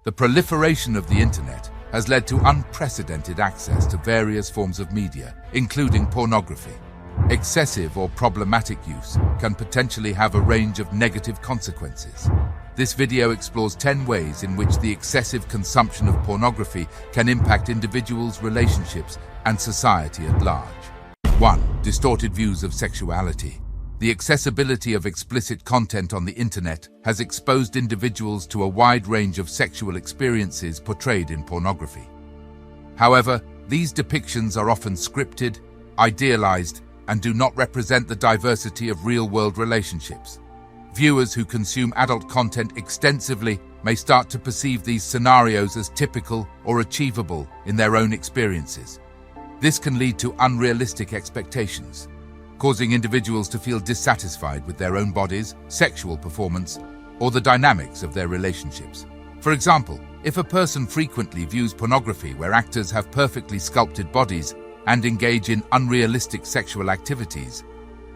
The proliferation of the internet has led to unprecedented access to various forms of media, including pornography. Excessive or problematic use can potentially have a range of negative consequences. This video explores 10 ways in which the excessive consumption of pornography can impact individuals' relationships and society at large. 1. Distorted views of sexuality. The accessibility of explicit content on the internet has exposed individuals to a wide range of sexual experiences portrayed in pornography. However, these depictions are often scripted, idealized, and do not represent the diversity of real-world relationships. Viewers who consume adult content extensively may start to perceive these scenarios as typical or achievable in their own experiences. This can lead to unrealistic expectations, causing individuals to feel dissatisfied with their own bodies, sexual performance, or the dynamics of their relationships. For example, if a person frequently views pornography where actors have perfectly sculpted bodies and engage in unrealistic sexual activities,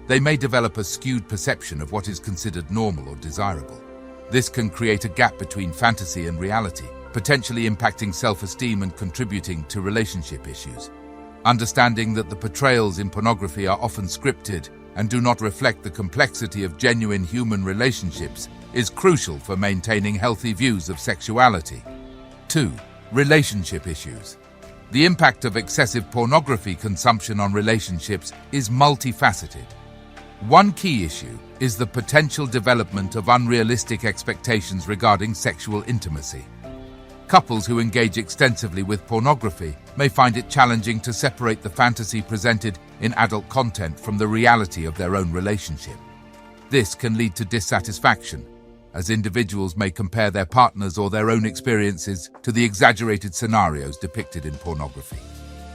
they may develop a skewed perception of what is considered normal or desirable. This can create a gap between fantasy and reality, potentially impacting self-esteem and contributing to relationship issues. Understanding that the portrayals in pornography are often scripted and do not reflect the complexity of genuine human relationships is crucial for maintaining healthy views of sexuality. 2. Relationship issues. The impact of excessive pornography consumption on relationships is multifaceted. One key issue is the potential development of unrealistic expectations regarding sexual intimacy. Couples who engage extensively with pornography may find it challenging to separate the fantasy presented in adult content from the reality of their own relationship. This can lead to dissatisfaction, as individuals may compare their partners or their own experiences to the exaggerated scenarios depicted in pornography.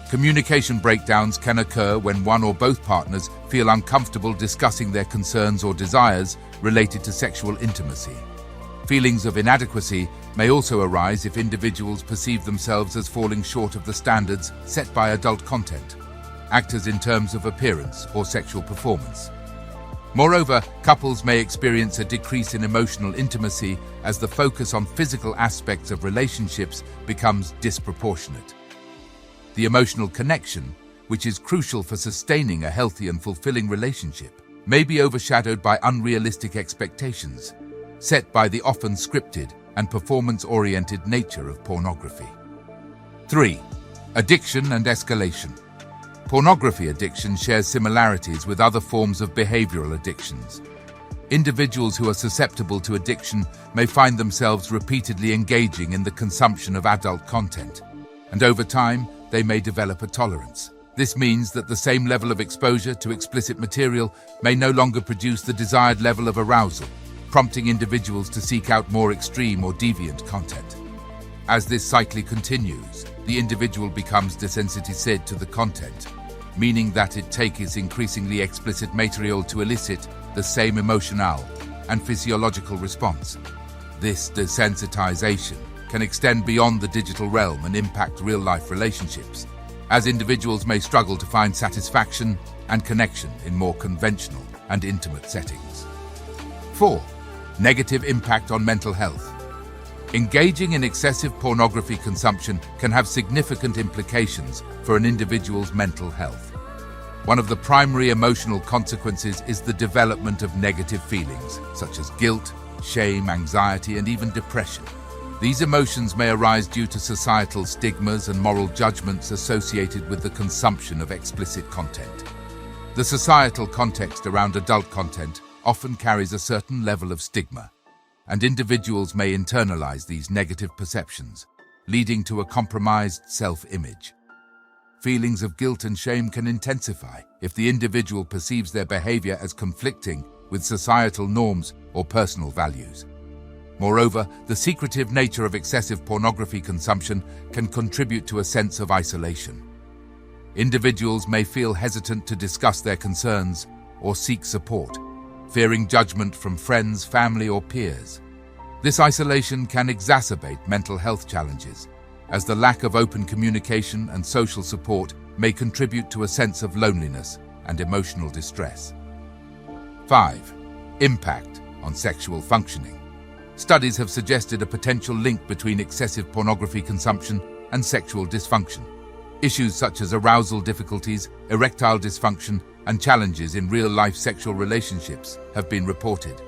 Communication breakdowns can occur when one or both partners feel uncomfortable discussing their concerns or desires related to sexual intimacy. Feelings of inadequacy may also arise if individuals perceive themselves as falling short of the standards set by adult content, actors in terms of appearance or sexual performance. Moreover, couples may experience a decrease in emotional intimacy as the focus on physical aspects of relationships becomes disproportionate. The emotional connection, which is crucial for sustaining a healthy and fulfilling relationship, may be overshadowed by unrealistic expectations set by the often scripted and performance-oriented nature of pornography. 3. Addiction and escalation. Pornography addiction shares similarities with other forms of behavioral addictions. Individuals who are susceptible to addiction may find themselves repeatedly engaging in the consumption of adult content, and over time, they may develop a tolerance. This means that the same level of exposure to explicit material may no longer produce the desired level of arousal, prompting individuals to seek out more extreme or deviant content. As this cycle continues, the individual becomes desensitized to the content, meaning that it takes increasingly explicit material to elicit the same emotional and physiological response. This desensitization can extend beyond the digital realm and impact real-life relationships, as individuals may struggle to find satisfaction and connection in more conventional and intimate settings. 4. Negative impact on mental health. Engaging in excessive pornography consumption can have significant implications for an individual's mental health. One of the primary emotional consequences is the development of negative feelings, such as guilt, shame, anxiety, and even depression. These emotions may arise due to societal stigmas and moral judgments associated with the consumption of explicit content. The societal context around adult content often carries a certain level of stigma, and individuals may internalize these negative perceptions, leading to a compromised self-image. Feelings of guilt and shame can intensify if the individual perceives their behavior as conflicting with societal norms or personal values. Moreover, the secretive nature of excessive pornography consumption can contribute to a sense of isolation. Individuals may feel hesitant to discuss their concerns or seek support, fearing judgment from friends, family, or peers. This isolation can exacerbate mental health challenges, as the lack of open communication and social support may contribute to a sense of loneliness and emotional distress. 5. Impact on sexual functioning. studies have suggested a potential link between excessive pornography consumption and sexual dysfunction. Issues such as arousal difficulties, erectile dysfunction, and challenges in real-life sexual relationships have been reported.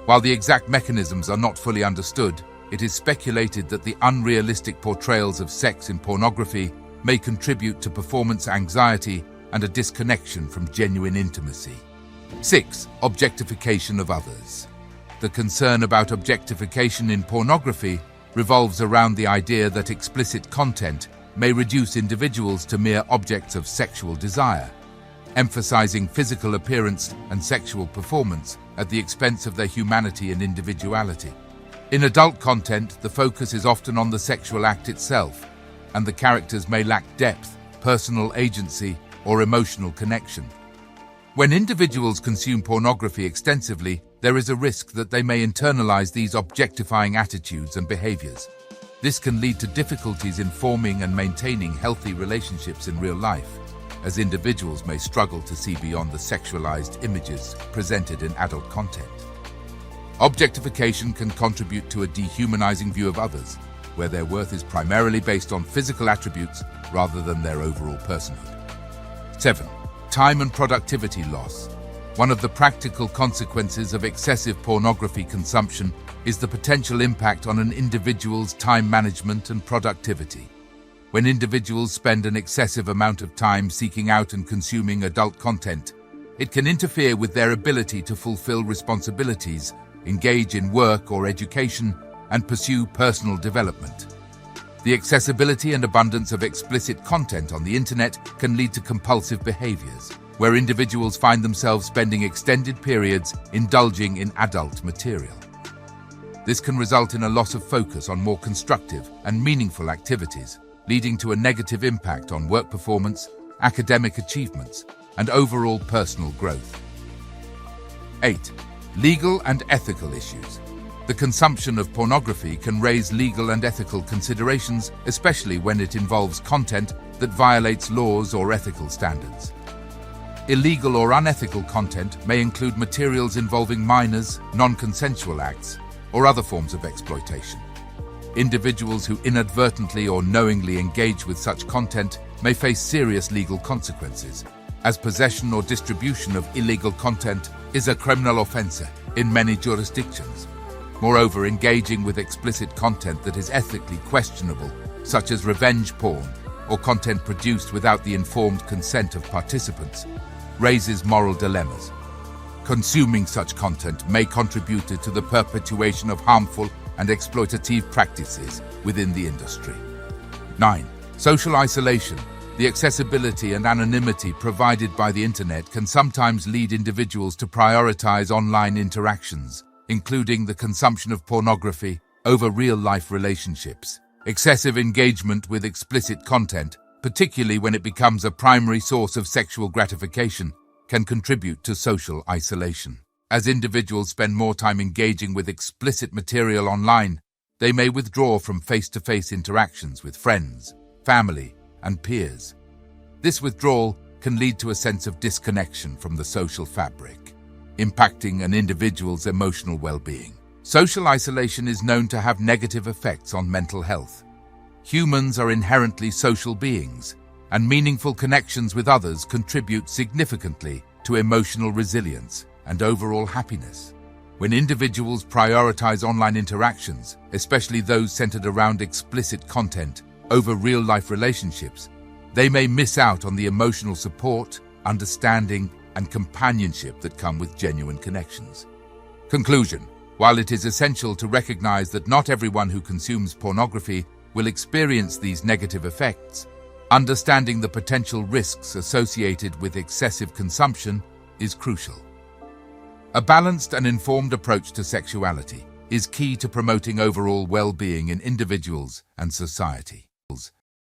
While the exact mechanisms are not fully understood, it is speculated that the unrealistic portrayals of sex in pornography may contribute to performance anxiety and a disconnection from genuine intimacy. 6. Objectification of others. The concern about objectification in pornography revolves around the idea that explicit content may reduce individuals to mere objects of sexual desire, emphasizing physical appearance and sexual performance at the expense of their humanity and individuality. In adult content, the focus is often on the sexual act itself, and the characters may lack depth, personal agency, or emotional connection. When individuals consume pornography extensively, there is a risk that they may internalize these objectifying attitudes and behaviors. This can lead to difficulties in forming and maintaining healthy relationships in real life, as individuals may struggle to see beyond the sexualized images presented in adult content. Objectification can contribute to a dehumanizing view of others, where their worth is primarily based on physical attributes rather than their overall personhood. 7. Time and productivity loss. One of the practical consequences of excessive pornography consumption is the potential impact on an individual's time management and productivity. When individuals spend an excessive amount of time seeking out and consuming adult content, it can interfere with their ability to fulfill responsibilities, engage in work or education, and pursue personal development. The accessibility and abundance of explicit content on the internet can lead to compulsive behaviors, where individuals find themselves spending extended periods indulging in adult material. This can result in a loss of focus on more constructive and meaningful activities, leading to a negative impact on work performance, academic achievements, and overall personal growth. 8. Legal and ethical issues. The consumption of pornography can raise legal and ethical considerations, especially when it involves content that violates laws or ethical standards. Illegal or unethical content may include materials involving minors, non-consensual acts, or other forms of exploitation. Individuals who inadvertently or knowingly engage with such content may face serious legal consequences, as possession or distribution of illegal content is a criminal offense in many jurisdictions. Moreover, engaging with explicit content that is ethically questionable, such as revenge porn or content produced without the informed consent of participants, raises moral dilemmas. Consuming such content may contribute to the perpetuation of harmful and exploitative practices within the industry. 9. Social isolation. The accessibility and anonymity provided by the internet can sometimes lead individuals to prioritize online interactions, including the consumption of pornography over real-life relationships. Excessive engagement with explicit content, particularly when it becomes a primary source of sexual gratification, can contribute to social isolation. As individuals spend more time engaging with explicit material online, they may withdraw from face-to-face interactions with friends, family, and peers. This withdrawal can lead to a sense of disconnection from the social fabric, impacting an individual's emotional well-being. Social isolation is known to have negative effects on mental health. Humans are inherently social beings, and meaningful connections with others contribute significantly to emotional resilience and overall happiness. When individuals prioritize online interactions, especially those centered around explicit content, over real-life relationships, they may miss out on the emotional support, understanding, and companionship that come with genuine connections. Conclusion. While it is essential to recognize that not everyone who consumes pornography will experience these negative effects, understanding the potential risks associated with excessive consumption is crucial. A balanced and informed approach to sexuality is key to promoting overall well-being in individuals and society.